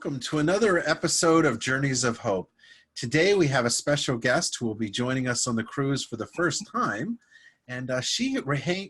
welcome to another episode of Journeys of Hope. Today we have a special guest who will be joining us on the cruise for the first time, and she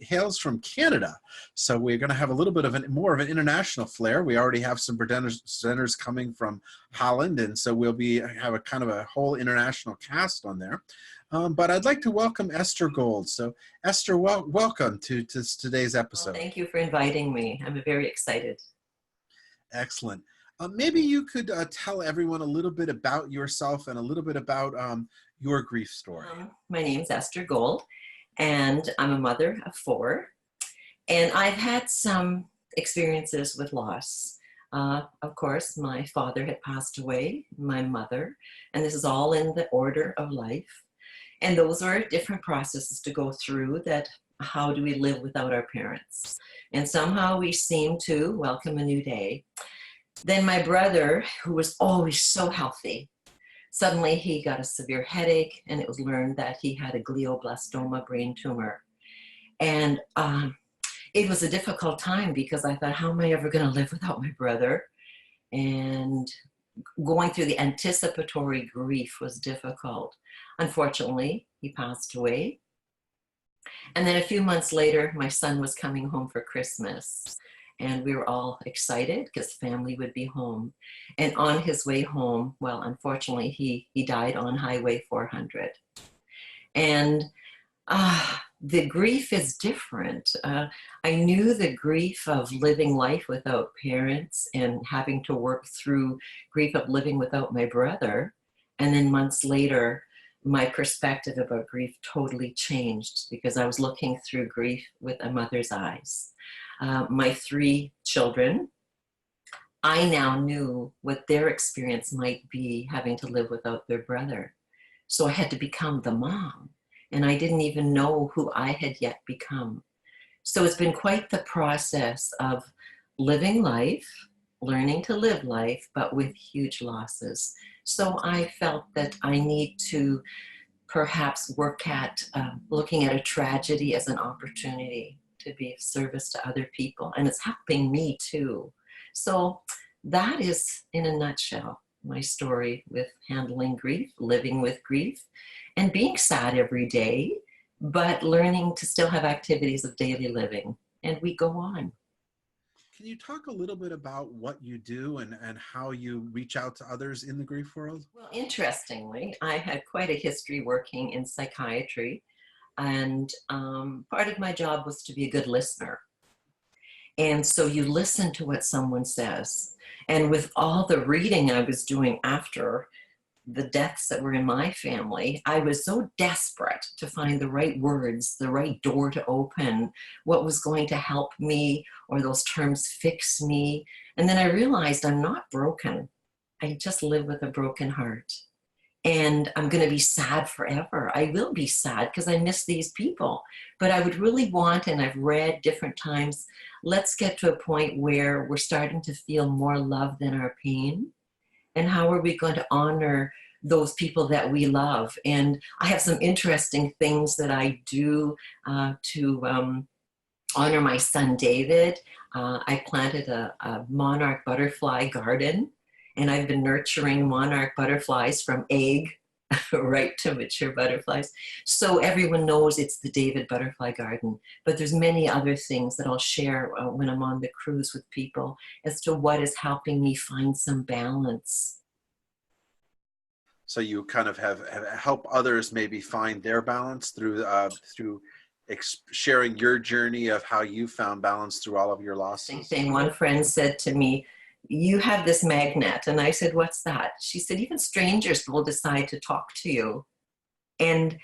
hails from Canada. So we're going to have a little bit of more of an international flair. We already have some presenters coming from Holland, and so we'll have a kind of a whole international cast on there. But I'd like to welcome Esther Gold. So Esther, welcome to today's episode. Well, thank you for inviting me. I'm very excited. Excellent. Maybe you could tell everyone a little bit about yourself and a little bit about your grief story. My name's Esther Gold, and I'm a mother of 4. And I've had some experiences with loss. Of course, my father had passed away, my mother, and this is all in the order of life. And those are different processes to go through that. How do we live without our parents? And somehow we seem to welcome a new day. Then my brother, who was always so healthy, suddenly he got a severe headache, and it was learned that he had a glioblastoma brain tumor. And it was a difficult time because I thought, how am I ever going to live without my brother? And going through the anticipatory grief was difficult. Unfortunately, he passed away. And then a few months later, my son was coming home for Christmas, and we were all excited because family would be home. And on his way home, well, unfortunately, he died on Highway 400. And the grief is different. I knew the grief of living life without parents and having to work through grief of living without my brother. And then months later, my perspective about grief totally changed because I was looking through grief with a mother's eyes. My 3 children, I now knew what their experience might be having to live without their brother. So I had to become the mom, and I didn't even know who I had yet become. So it's been quite the process of living life, learning to live life, but with huge losses. So I felt that I need to perhaps work at looking at a tragedy as an opportunity to be of service to other people. And it's helping me too. So that is, in a nutshell, my story with handling grief, living with grief, and being sad every day, but learning to still have activities of daily living. And we go on. Can you talk a little bit about what you do and how you reach out to others in the grief world? Well, interestingly, I had quite a history working in psychiatry, and part of my job was to be a good listener. And so you listen to what someone says. And with all the reading I was doing after the deaths that were in my family, I was so desperate to find the right words, the right door to open, what was going to help me, or those terms fix me. And then I realized I'm not broken. I just live with a broken heart. And I'm going to be sad forever. I will be sad because I miss these people. But I would really want, and I've read different times, let's get to a point where we're starting to feel more love than our pain. And how are we going to honor those people that we love? And I have some interesting things that I do to honor my son, David. I planted a monarch butterfly garden, and I've been nurturing monarch butterflies from egg right to mature butterflies. So everyone knows it's the David Butterfly Garden. But there's many other things that I'll share when I'm on the cruise with people as to what is helping me find some balance. So you kind of have help others maybe find their balance through sharing your journey of how you found balance through all of your losses. One friend said to me, you have this magnet. And I said, what's that? She said, even strangers will decide to talk to you. And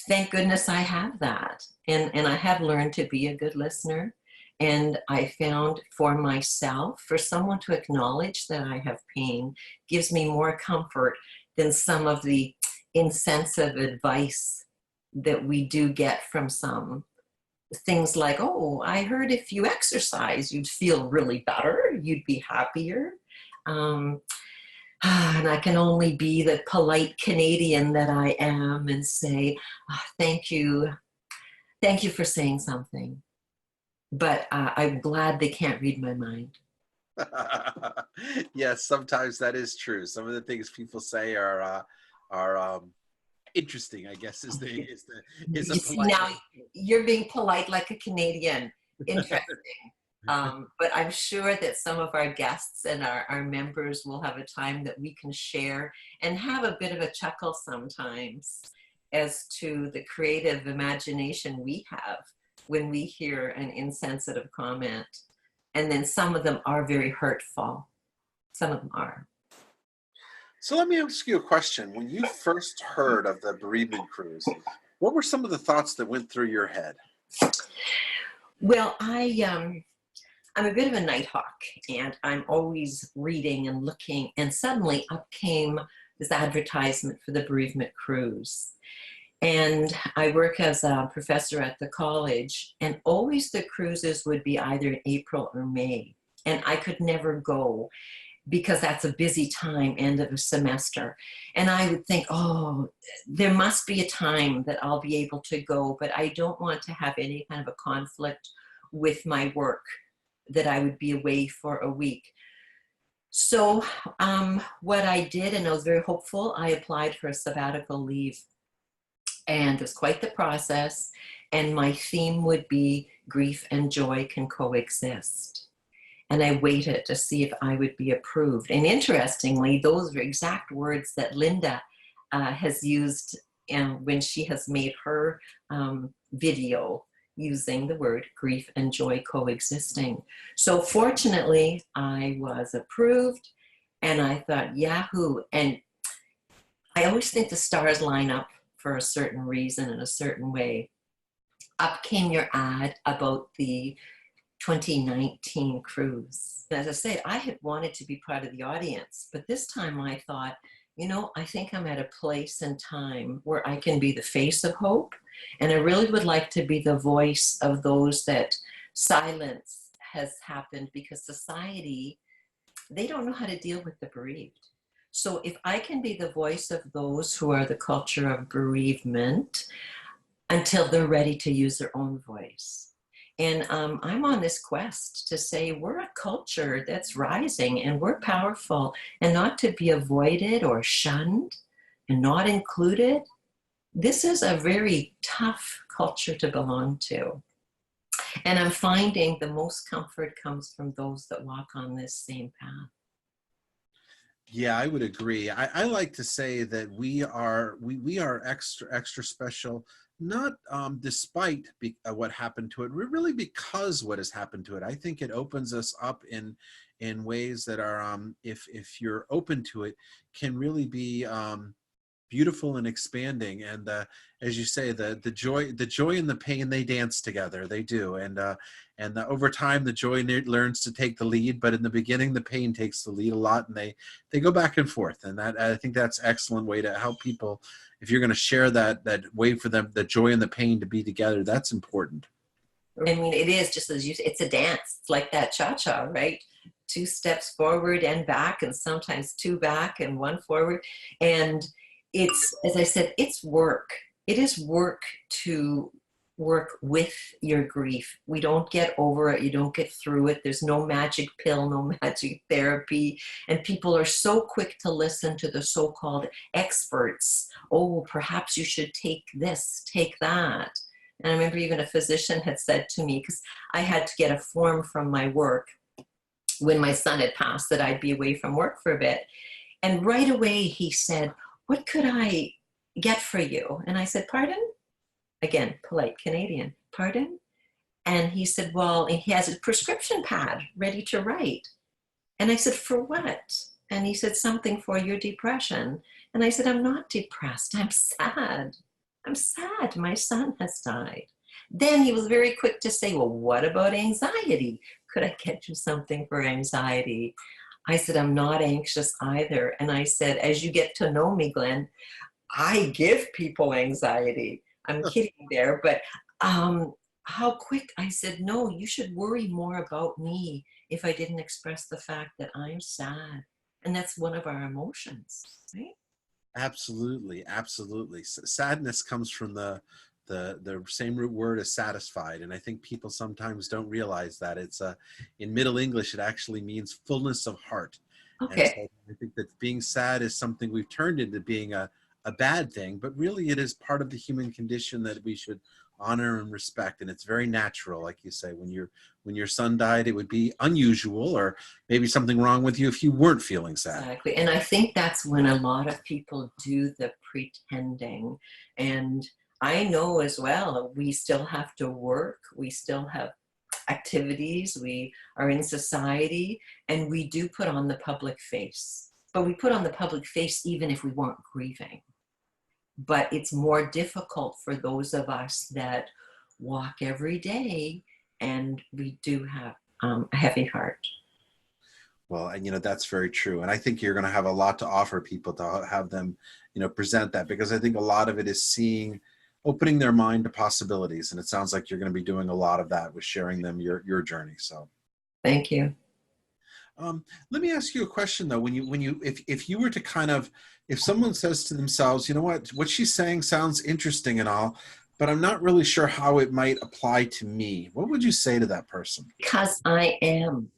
thank goodness I have that. And I have learned to be a good listener. And I found for myself, for someone to acknowledge that I have pain gives me more comfort than some of the insensitive advice that we do get from some. Things like, oh, I heard if you exercise, you'd feel really better, you'd be happier. And I can only be the polite Canadian that I am and say, thank you for saying something. But I'm glad they can't read my mind. Yes, sometimes that is true. Some of the things people say are interesting, I guess is a You see, polite now way. you're being polite like a Canadian. Interesting. But I'm sure that some of our guests and our members will have a time that we can share and have a bit of a chuckle sometimes as to the creative imagination we have when we hear an insensitive comment. And then some of them are very hurtful. Some of them are. So let me ask you a question. When you first heard of the bereavement cruise, what were some of the thoughts that went through your head? Well, I'm a bit of a nighthawk, and I'm always reading and looking, and suddenly up came this advertisement for the bereavement cruise. And I work as a professor at the college, and always the cruises would be either in April or May. And I could never go because that's a busy time, end of a semester. And I would think, oh, there must be a time that I'll be able to go, but I don't want to have any kind of a conflict with my work that I would be away for a week. So what I did, and I was very hopeful, I applied for a sabbatical leave. And it was quite the process. And my theme would be grief and joy can coexist. And I waited to see if I would be approved. And interestingly, those were exact words that Linda has used when she has made her video using the word grief and joy coexisting. So fortunately, I was approved, and I thought, Yahoo! And I always think the stars line up for a certain reason in a certain way. Up came your ad about the 2019 cruise. As I said, I had wanted to be part of the audience, but this time I thought, I think I'm at a place and time where I can be the face of hope, and I really would like to be the voice of those that silence has happened because society, they don't know how to deal with the bereaved. So if I can be the voice of those who are the culture of bereavement until they're ready to use their own voice. And I'm on this quest to say we're a culture that's rising and we're powerful, and not to be avoided or shunned and not included. This is a very tough culture to belong to. And I'm finding the most comfort comes from those that walk on this same path. Yeah, I would agree. I like to say that we are extra special, not despite what happened to it, really because what has happened to it. I think it opens us up in ways that are, if you're open to it, can really be beautiful and expanding. And as you say, the joy and the pain, they dance together. They do. And over time, the joy learns to take the lead, but in the beginning, the pain takes the lead a lot, and they go back and forth. And that, I think that's an excellent way to help people. If you're going to share that way for them, the joy and the pain to be together, that's important. I mean, it is just as you say, it's a dance. It's like that cha-cha, right? 2 steps forward and back, and sometimes 2 back and 1 forward. And it's, as I said, it's work. It is work to work with your grief. We don't get over it. You don't get through it. There's no magic pill, no magic therapy. And people are so quick to listen to the so-called experts. Oh, perhaps you should take this, take that. And I remember even a physician had said to me, because I had to get a form from my work when my son had passed, that I'd be away from work for a bit. And right away he said, what could I get for you? And I said, pardon? Again, polite Canadian, pardon? And he said, well, he has a prescription pad ready to write. And I said, for what? And he said, something for your depression. And I said, I'm not depressed, I'm sad. I'm sad, my son has died. Then he was very quick to say, well, what about anxiety? Could I get you something for anxiety? I said, I'm not anxious either. And I said, as you get to know me, Glen, I give people anxiety. I'm kidding there, but how quick. I said, no, you should worry more about me if I didn't express the fact that I'm sad. And that's one of our emotions, right? Absolutely, absolutely. Sadness comes from the same root word as satisfied. And I think people sometimes don't realize that it's in Middle English, it actually means fullness of heart. And Okay. so I think that being sad is something we've turned into being a bad thing, but really it is part of the human condition that we should honor and respect. And it's very natural, like you say, when your son died, it would be unusual or maybe something wrong with you if you weren't feeling sad. Exactly. And I think that's when a lot of people do the pretending. And I know as well, we still have to work, we still have activities, we are in society, and we do put on the public face. But we put on the public face even if we weren't grieving. But it's more difficult for those of us that walk every day and we do have a heavy heart. Well, and that's very true. And I think you're going to have a lot to offer people to have them, present that, because I think a lot of it is opening their mind to possibilities. And it sounds like you're going to be doing a lot of that with sharing them your journey. So Thank you. let me ask you a question though. If you were to if someone says to themselves, you know what she's saying sounds interesting and all, but I'm not really sure how it might apply to me, what would you say to that person? Because I am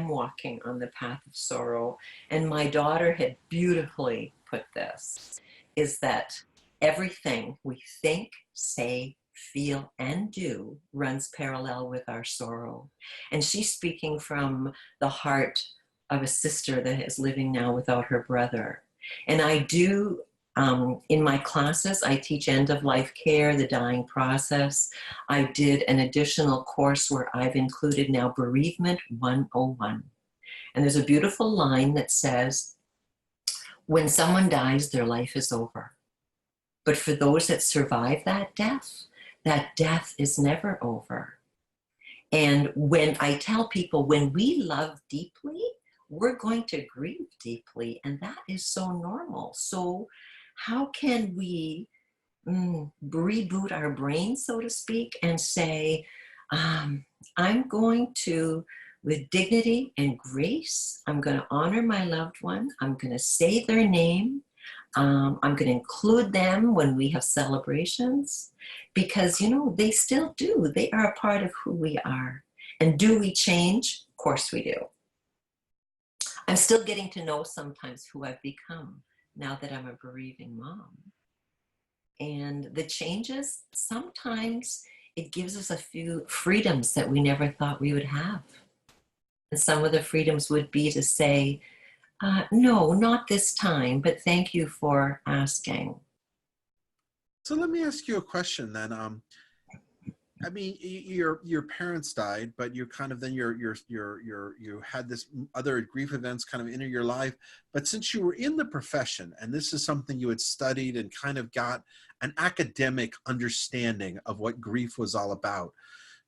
walking on the path of sorrow. And my daughter had beautifully put this, is that everything we think, say, feel, and do runs parallel with our sorrow. And she's speaking from the heart of a sister that is living now without her brother. And I do, in my classes, I teach end-of-life care, the dying process. I did an additional course where I've included now Bereavement 101. And there's a beautiful line that says, when someone dies, their life is over. But for those that survive that death is never over. And when I tell people, when we love deeply, we're going to grieve deeply. And that is so normal. So how can we reboot our brain, so to speak, and say, I'm going to, with dignity and grace, I'm going to honor my loved one. I'm going to say their name. I'm going to include them when we have celebrations, because, they still do. They are a part of who we are. And do we change? Of course we do. I'm still getting to know sometimes who I've become now that I'm a bereaving mom. And the changes, sometimes it gives us a few freedoms that we never thought we would have. And some of the freedoms would be to say, no, not this time, but thank you for asking. So let me ask you a question then. I mean, your parents died, but you kind of then you had this other grief events kind of enter your life. But since you were in the profession, and this is something you had studied and kind of got an academic understanding of what grief was all about,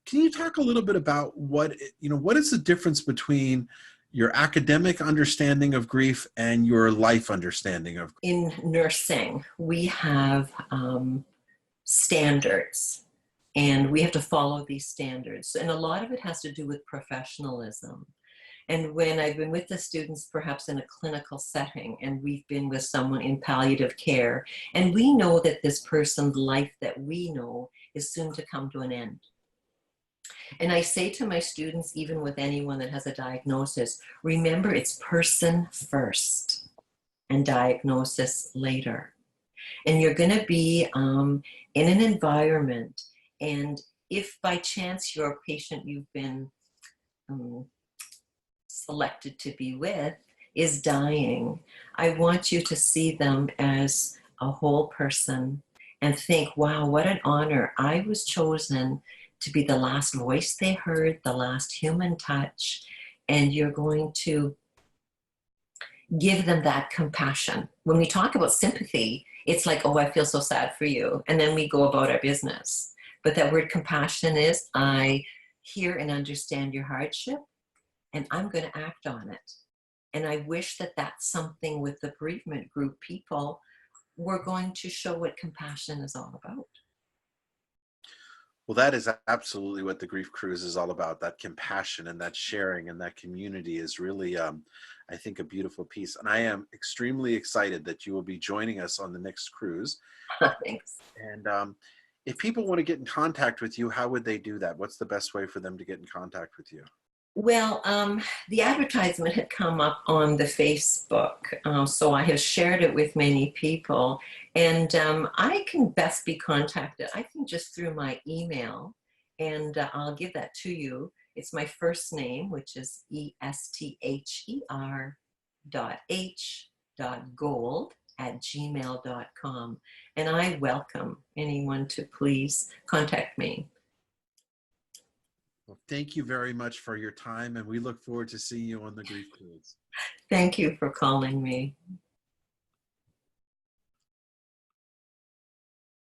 can you talk a little bit about what is the difference between your academic understanding of grief and your life understanding of grief? In nursing, we have standards, and we have to follow these standards. And a lot of it has to do with professionalism. And when I've been with the students, perhaps in a clinical setting, and we've been with someone in palliative care, and we know that this person's life that we know is soon to come to an end. And I say to my students, even with anyone that has a diagnosis, remember, it's person first and diagnosis later. And you're going to be in an environment, and if by chance your patient you've been selected to be with is dying, I want you to see them as a whole person and think, wow, what an honor. I was chosen to be the last voice they heard, the last human touch, and you're going to give them that compassion. When we talk about sympathy, it's like, oh, I feel so sad for you, and then we go about our business. But that word compassion is, I hear and understand your hardship, and I'm going to act on it. And I wish that that's something with the bereavement group people, we're going to show what compassion is all about. Well, that is absolutely what the Grief Cruise is all about. That compassion and that sharing and that community is really, I think, a beautiful piece. And I am extremely excited that you will be joining us on the next cruise. Thanks. And If people want to get in contact with you, how would they do that? What's the best way for them to get in contact with you? Well, the advertisement had come up on the Facebook, so I have shared it with many people, and I can best be contacted, I think, just through my email, and I'll give that to you. It's my first name, which is esther.h.gold@gmail.com, and I welcome anyone to please contact me. Well, thank you very much for your time, and we look forward to seeing you on the Grief Cruise. Thank you for calling me.